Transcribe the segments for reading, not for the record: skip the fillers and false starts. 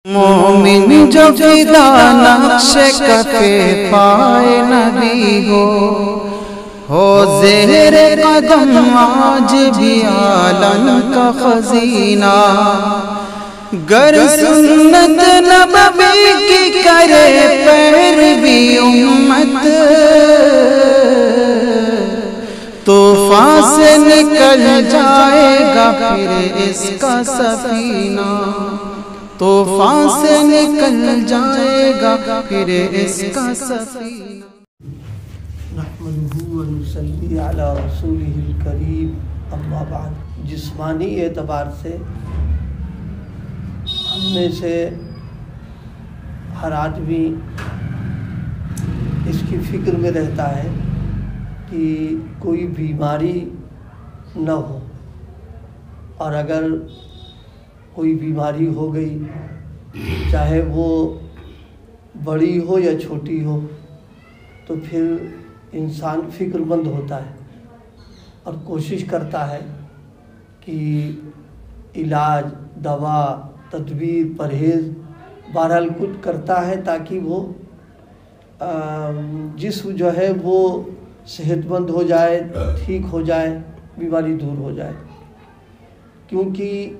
مومن جو فدا نقش کفے پائے نبی ہو زہر قدم آج بھی عالم کا خزینہ، گر سنت نبوی کی کرے پیروی امت، طوفان سے نکل جائے گا پھر اس کا سفینہ، طوفان سے نکل جائے گا پھر اس کا سفینہ۔ نحمدہ و نصلی علی رسولہ الکریم، اما بعد۔ جسمانی اعتبار سے ہم میں سے ہر آدمی اس کی فکر میں رہتا ہے کہ کوئی بیماری نہ ہو، اور اگر کوئی بیماری ہو گئی، چاہے وہ بڑی ہو یا چھوٹی ہو، تو پھر انسان فکر مند ہوتا ہے اور کوشش کرتا ہے کہ علاج، دوا، تدبیر، پرہیز، بہرحال کچھ کرتا ہے تاکہ وہ جسم جو ہے وہ صحت مند ہو جائے، ٹھیک ہو جائے، بیماری دور ہو جائے۔ کیونکہ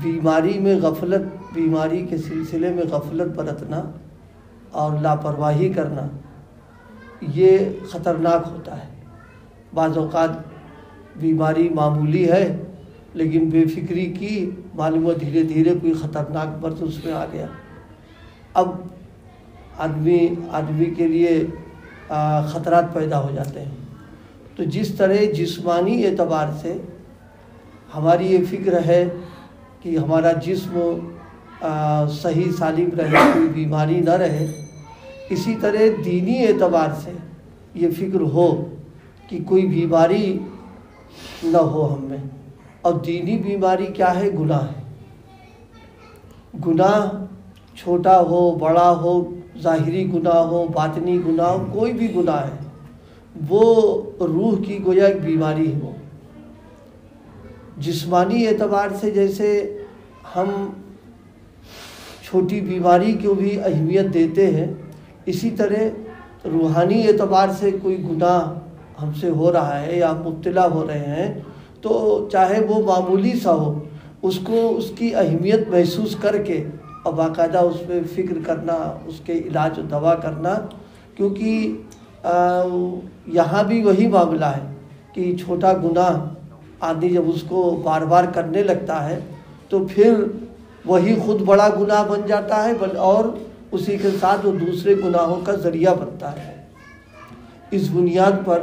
بیماری میں غفلت، بیماری کے سلسلے میں غفلت برتنا اور لاپرواہی کرنا یہ خطرناک ہوتا ہے۔ بعض اوقات بیماری معمولی ہے لیکن بے فکری کی، معلوم دھیرے دھیرے کوئی خطرناک مرض اس میں آ گیا، اب آدمی کے لیے خطرات پیدا ہو جاتے ہیں۔ تو جس طرح جسمانی اعتبار سے ہماری یہ فکر ہے کہ ہمارا جسم صحیح سالم رہے، کوئی بیماری نہ رہے، اسی طرح دینی اعتبار سے یہ فکر ہو کہ کوئی بیماری نہ ہو ہم میں۔ اور دینی بیماری کیا ہے؟ گناہ ہے۔ گناہ چھوٹا ہو، بڑا ہو، ظاہری گناہ ہو، باطنی گناہ ہو، کوئی بھی گناہ ہے، وہ روح کی گویا ایک بیماری ہے۔ وہ جسمانی اعتبار سے جیسے ہم چھوٹی بیماری کو بھی اہمیت دیتے ہیں، اسی طرح روحانی اعتبار سے کوئی گناہ ہم سے ہو رہا ہے یا مبتلا ہو رہے ہیں، تو چاہے وہ معمولی سا ہو، اس کو اس کی اہمیت محسوس کر کے اور باقاعدہ اس پہ فکر کرنا، اس کے علاج و دوا کرنا، کیونکہ یہاں بھی وہی معاملہ ہے کہ چھوٹا گناہ آدمی جب اس کو بار بار کرنے لگتا ہے تو پھر وہی خود بڑا گناہ بن جاتا ہے، اور اسی کے ساتھ وہ دوسرے گناہوں کا ذریعہ بنتا ہے۔ اس بنیاد پر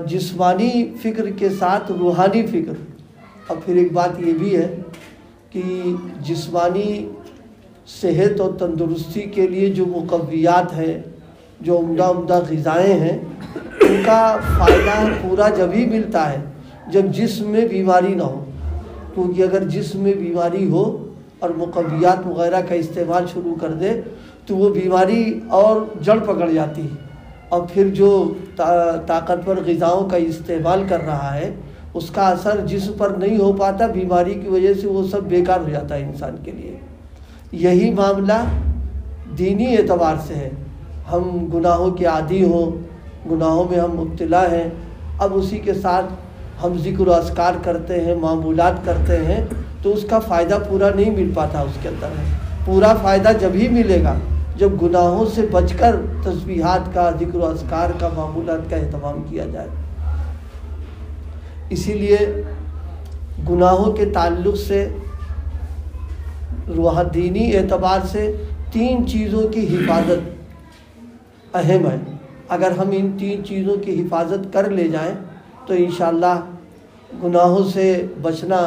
جسمانی فکر کے ساتھ روحانی فکر۔ اور پھر ایک بات یہ بھی ہے کہ جسمانی صحت اور تندرستی کے لیے جو مقویات ہیں، جو عمدہ غذائیں ہیں، ان کا فائدہ پورا جب ہی ملتا ہے جب جسم میں بیماری نہ ہو۔ کیونکہ اگر جسم میں بیماری ہو اور مقویات وغیرہ کا استعمال شروع کر دے تو وہ بیماری اور جڑ پکڑ جاتی ہے، اور پھر جو طاقتور غذاؤں کا استعمال کر رہا ہے اس کا اثر جسم پر نہیں ہو پاتا، بیماری کی وجہ سے وہ سب بیکار ہو جاتا ہے انسان کے لیے۔ یہی معاملہ دینی اعتبار سے ہے۔ ہم گناہوں کے عادی ہوں، گناہوں میں ہم مبتلا ہیں، اب اسی کے ساتھ ہم ذکر و اذکار کرتے ہیں، معمولات کرتے ہیں، تو اس کا فائدہ پورا نہیں مل پاتا اس کے اندر ہے۔ پورا فائدہ جب ہی ملے گا جب گناہوں سے بچ کر تسبیحات کا، ذکر و اذکار کا، معمولات کا اہتمام کیا جائے۔ اسی لیے گناہوں کے تعلق سے دینی اعتبار سے 3 چیزوں کی حفاظت اہم ہے۔ اگر ہم ان 3 چیزوں کی حفاظت کر لے جائیں تو انشاءاللہ گناہوں سے بچنا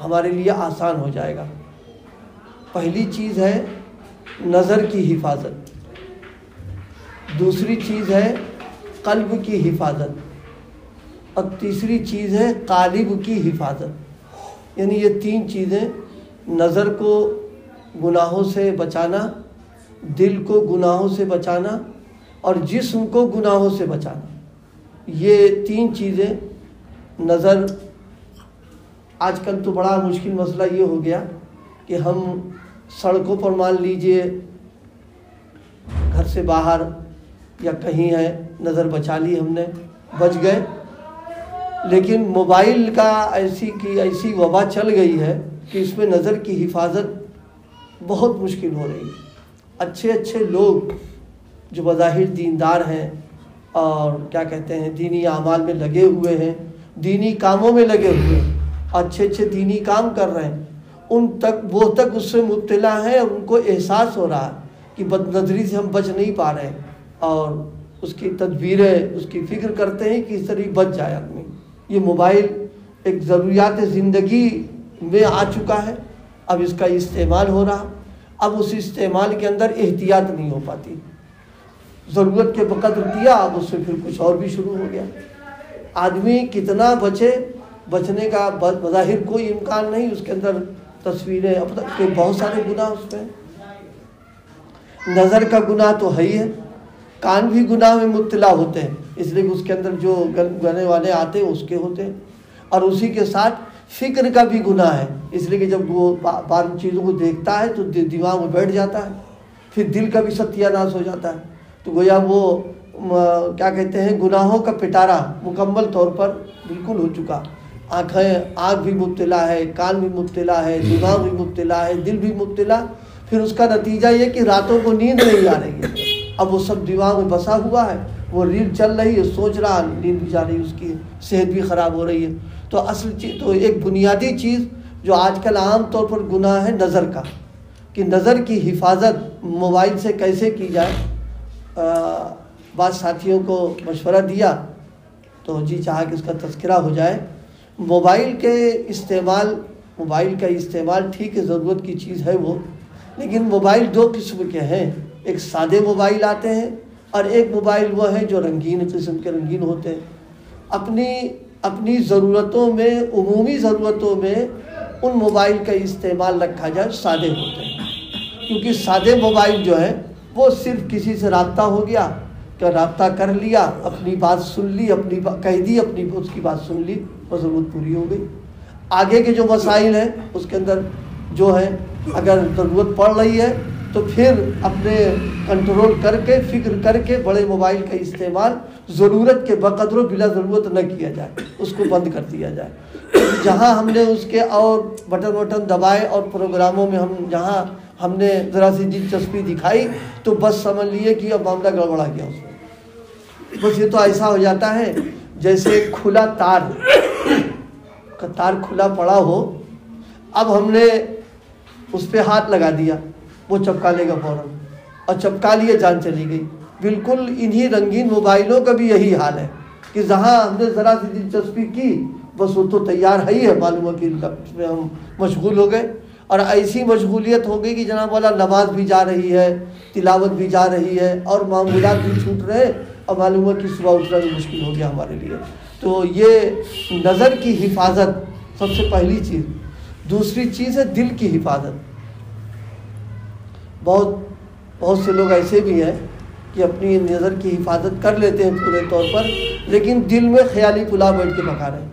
ہمارے لیے آسان ہو جائے گا۔ پہلی چیز ہے نظر کی حفاظت، دوسری چیز ہے قلب کی حفاظت، اور تیسری چیز ہے قالب کی حفاظت۔ یعنی یہ 3 چیزیں، نظر کو گناہوں سے بچانا، دل کو گناہوں سے بچانا، اور جسم کو گناہوں سے بچانا، یہ 3 چیزیں نظر آج کل تو بڑا مشکل مسئلہ یہ ہو گیا کہ ہم सड़कों पर मान लीजिए घर से बाहर या कहीं है, नज़र बचा ली हमने, बच गए, लेकिन मोबाइल का ऐसी वबा चल गई है कि इसमें नज़र की हिफाजत बहुत मुश्किल हो रही है। अच्छे अच्छे लोग जो बज़ाहिर दीनदार हैं और क्या कहते हैं दीनी आमाल में लगे हुए हैं, दीनी कामों में लगे हुए हैं, अच्छे अच्छे दीनी काम कर रहे हैं, वो तक उससे मुब्तला हैं और उनको एहसास हो रहा है कि बदनज़री से हम बच नहीं पा रहे हैं और उसकी तदबीरें, उसकी फ़िक्र करते हैं कि इस तरह बच जाए आदमी। ये मोबाइल एक ज़रूरियात ज़िंदगी में आ चुका है, अब इसका इस्तेमाल हो रहा, अब उस इस्तेमाल के अंदर एहतियात नहीं हो पाती, ज़रूरत के बक़द्र किया, अब उससे फिर कुछ और भी शुरू हो गया। आदमी कितना बचने का बज़ाहिर कोई इम्कान नहीं, उसके अंदर तस्वीरें, अब तक के बहुत सारे गुनाह उसमें, नज़र का गुनाह तो है ही है, कान भी गुनाह में मुब्तला होते हैं, इसलिए उसके अंदर जो गाने वाले आते हैं उसके होते हैं, और उसी के साथ फ़िक्र का भी गुनाह है, इसलिए कि जब वो बार चीज़ों को देखता है तो दिमाग में बैठ जाता है, फिर दिल का भी सत्यानाश हो जाता है। तो गोया वो क्या कहते हैं गुनाहों का पिटारा मुकम्मल तौर पर बिल्कुल हो चुका। आँख भी मुब्तला है, कान भी मुब्तला है, दिमाग भी मुब्तला है, दिल भी मुब्तला, फिर उसका नतीजा ये कि रातों को नींद नहीं आ रही है, अब वो सब दिमाग में बसा हुआ है, वो रील चल रही है, सोच रहा, नींद भी जा रही है, उसकी सेहत भी ख़राब हो रही है। तो असल चीज़ तो एक बुनियादी चीज़ जो आजकल आम तौर पर गुनाह है नज़र का, कि नज़र की हिफाजत मोबाइल से कैसे की जाए। बाद साथियों को मशवरा दिया तो जी चाहा कि इसका तज़किरा हो जाए। मोबाइल का इस्तेमाल ठीक है, ज़रूरत की चीज़ है वो, लेकिन मोबाइल दो किस्म के हैं, एक सादे मोबाइल आते हैं और एक मोबाइल वो है जो रंगीन किस्म के रंगीन होते हैं। अपनी ज़रूरतों में, उमूमी ज़रूरतों में उन मोबाइल का इस्तेमाल रखा जाए, सादे होते हैं, क्योंकि सादे मोबाइल जो है वो सिर्फ किसी से रब्ता हो गया, क्या रब्ता कर लिया, अपनी बात सुन ली, कह दी, उसकी बात सुन ली और ज़रूरत पूरी हो गई। आगे के जो मसाइल हैं उसके अंदर जो है अगर ज़रूरत पड़ रही है तो फिर अपने कंट्रोल करके, फ़िक्र करके बड़े मोबाइल का इस्तेमाल ज़रूरत के बक़द्र बिला ज़रूरत न किया जाए, उसको बंद कर दिया जाए। जहाँ हमने उसके और बटन दबाए और प्रोग्रामों में जहाँ हमने ज़रा सी दिलचस्पी दिखाई तो बस समझ लिए कि अब मामला गड़बड़ा गया उसमें। बस ये तो ऐसा हो जाता है जैसे खुला तार खुला पड़ा हो, अब हमने उस पर हाथ लगा दिया, वो चपका लेगा फ़ौरन, और चपका लिए जान चली गई। बिल्कुल इन्हीं रंगीन मोबाइलों का भी यही हाल है कि जहाँ हमने ज़रा सी दिलचस्पी की बस वो तो तैयार है ही है, मालूम है कि उसमें हम मशगूल हो गए, और ऐसी मशगूलियत हो गई कि जनाब वाला नमाज भी जा रही है, तिलावत भी जा रही है और मामूलात भी छूट रहे, और मालूम है कि सुबह उठना भी मुश्किल हो गया हमारे लिए। तो ये नज़र की हिफाजत सबसे पहली चीज़। दूसरी चीज़ है दिल की हिफाजत। बहुत से लोग ऐसे भी हैं कि अपनी नज़र की हिफाजत कर लेते हैं पूरे तौर पर, लेकिन दिल में ख्याली पुलाव बैठ के पका रहे हैं,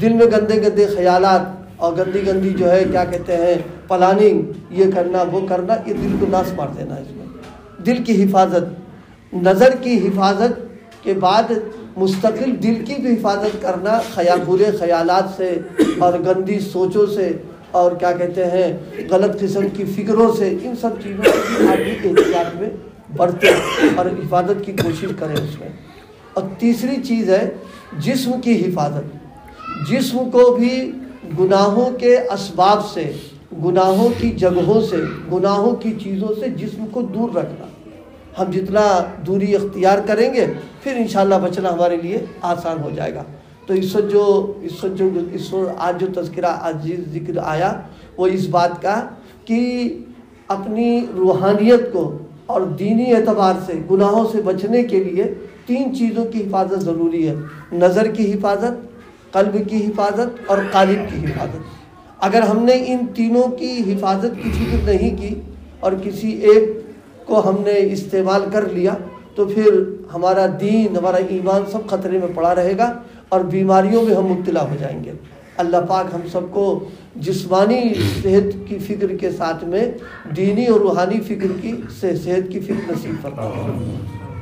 दिल में गंदे गंदे ख्यालात और गंदी जो है क्या कहते हैं प्लानिंग, ये करना वो करना, ये दिल को नाश मार देना। इसमें दिल की हिफाजत, नज़र की हिफाजत के बाद मुस्तकिल दिल की भी हिफाजत करना, बुरे ख़यालात से और गंदी सोचों से और क्या कहते हैं गलत किस्म की फ़िक्रों से, इन सब चीज़ों की आदमी एहतियात में बढ़ते और हिफाजत की कोशिश करें उसमें। और तीसरी चीज़ है जिस्म की हिफाजत। जिस्म को भी गुनाहों के असबाब से, गुनाहों की जगहों से, गुनाहों की चीज़ों से जिस्म को दूर रखना। हम जितना दूरी इख्तियार करेंगे फिर इंशाअल्लाह बचना हमारे लिए आसान हो जाएगा। तो इस वक्त आज जो तज़किरा, आज जिक्र आया वो इस बात का कि अपनी रूहानियत को और दीनी एतबार से गुनाहों से बचने के लिए 3 चीज़ों की हिफाजत ज़रूरी है। नज़र की हिफाजत, क़ल्ब की हिफाजत और क़ालिब की हिफाजत। अगर हमने इन तीनों की हिफाजत की फिक्र नहीं की और किसी एक को हमने इस्तेमाल कर लिया तो फिर हमारा दीन, हमारा ईमान सब ख़तरे में पड़ा रहेगा और बीमारियों में हम मुब्तला हो जाएंगे। अल्लाह पाक हम सबको جسمانی صحت کی فکر کے ساتھ میں دینی اور روحانی فکر کی صحت کی فکر نصیب فرمائے.